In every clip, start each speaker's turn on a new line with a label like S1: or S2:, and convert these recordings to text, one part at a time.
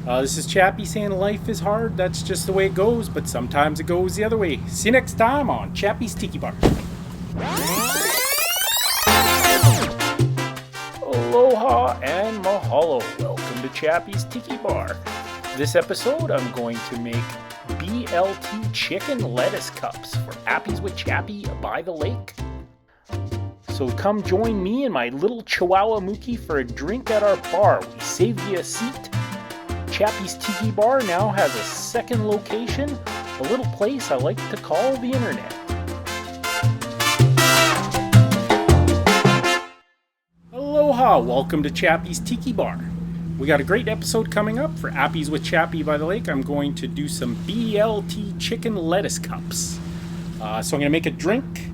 S1: This is Chappy saying life is hard. That's just the way it goes, but sometimes it goes the other way. See you next time on Chappy's Tiki Bar. Aloha and mahalo. Welcome to Chappy's Tiki Bar. This episode, I'm going to make BLT Chicken Lettuce Cups for Appies with Chappy by the lake. So come join me and my little Chihuahua Mookie for a drink at our bar. We saved you a seat. Chappy's Tiki Bar now has a second location, a little place I like to call the internet. Aloha, welcome to Chappy's Tiki Bar. We got a great episode coming up for Appies with Chappy by the lake. I'm going to do some BLT Chicken Lettuce Cups. So I'm going to make a drink.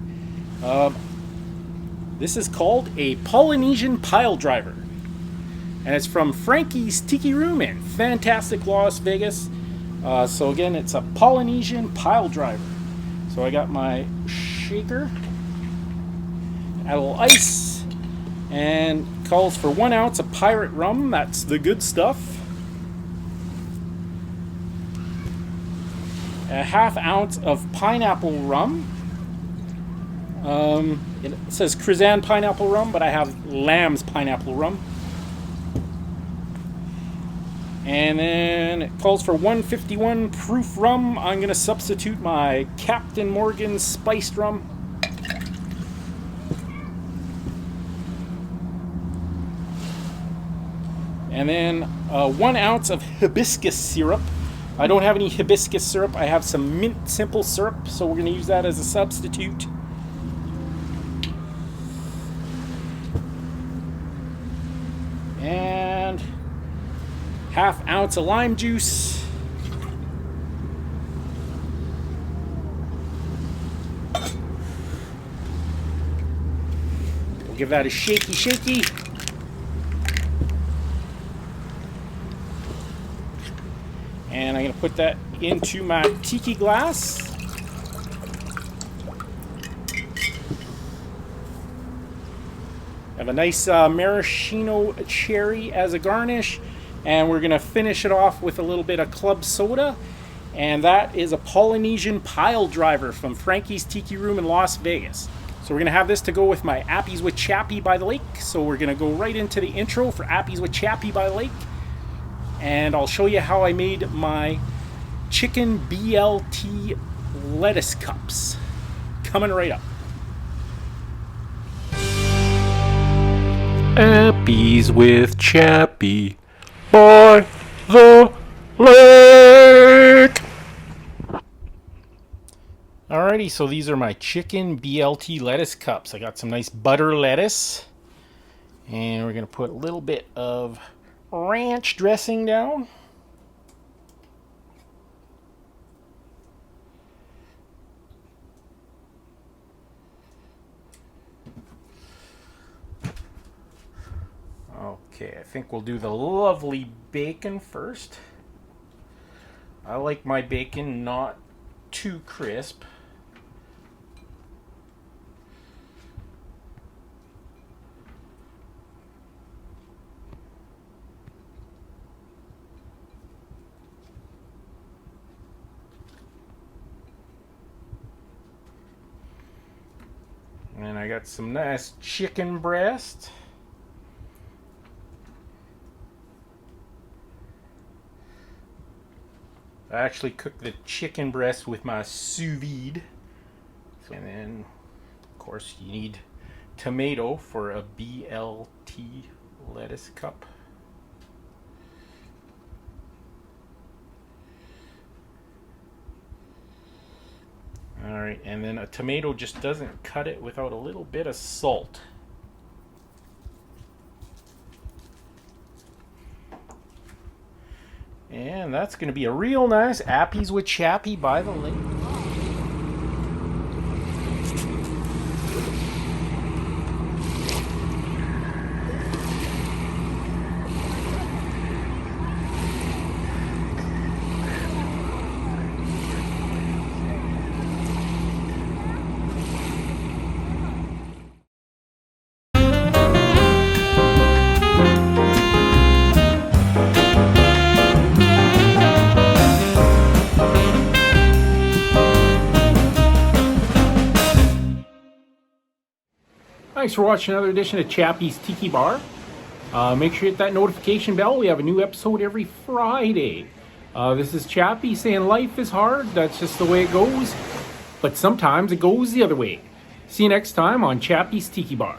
S1: This is called a Polynesian Piledriver. And it's from Frankie's Tiki Room in fantastic Las Vegas. So again, it's a Polynesian Piledriver. So I got my shaker, add a little ice, and calls for 1 ounce of pirate rum. That's the good stuff. A ½ ounce of pineapple rum. It says Krizan pineapple rum, but I have Lamb's pineapple rum. And then it calls for 151 proof rum. I'm going to substitute my Captain Morgan spiced rum. And then 1 ounce of hibiscus syrup. I don't have any hibiscus syrup. I have some mint simple syrup, so we're going to use that as a substitute. And ½ ounce of lime juice. We'll give that a shaky. And I'm going to put that into my tiki glass. I have a nice maraschino cherry as a garnish. And we're going to finish it off with a little bit of club soda. And that is a Polynesian Piledriver from Frankie's Tiki Room in Las Vegas. So we're going to have this to go with my Appies with Chappy by the lake. So we're going to go right into the intro for Appies with Chappy by the lake. And I'll show you how I made my chicken BLT lettuce cups. Coming right up.
S2: Appies with Chappy by the lake.
S1: Alrighty, so these are my chicken BLT lettuce cups. I got some nice butter lettuce. And we're going to put a little bit of ranch dressing down. Okay, I think we'll do the lovely bacon first. I like my bacon not too crisp. And I got some nice chicken breast. I actually cooked the chicken breast with my sous vide. And then, of course, you need tomato for a BLT lettuce cup. Alright, and then a tomato just doesn't cut it without a little bit of salt. And that's going to be a real nice Appies with Chappy by the lake. Thanks for watching another edition of Chappy's Tiki Bar. Make sure you hit that notification bell. We have a new episode every Friday. This is Chappy saying life is hard. That's just the way it goes. But sometimes it goes the other way. See you next time on Chappy's Tiki Bar.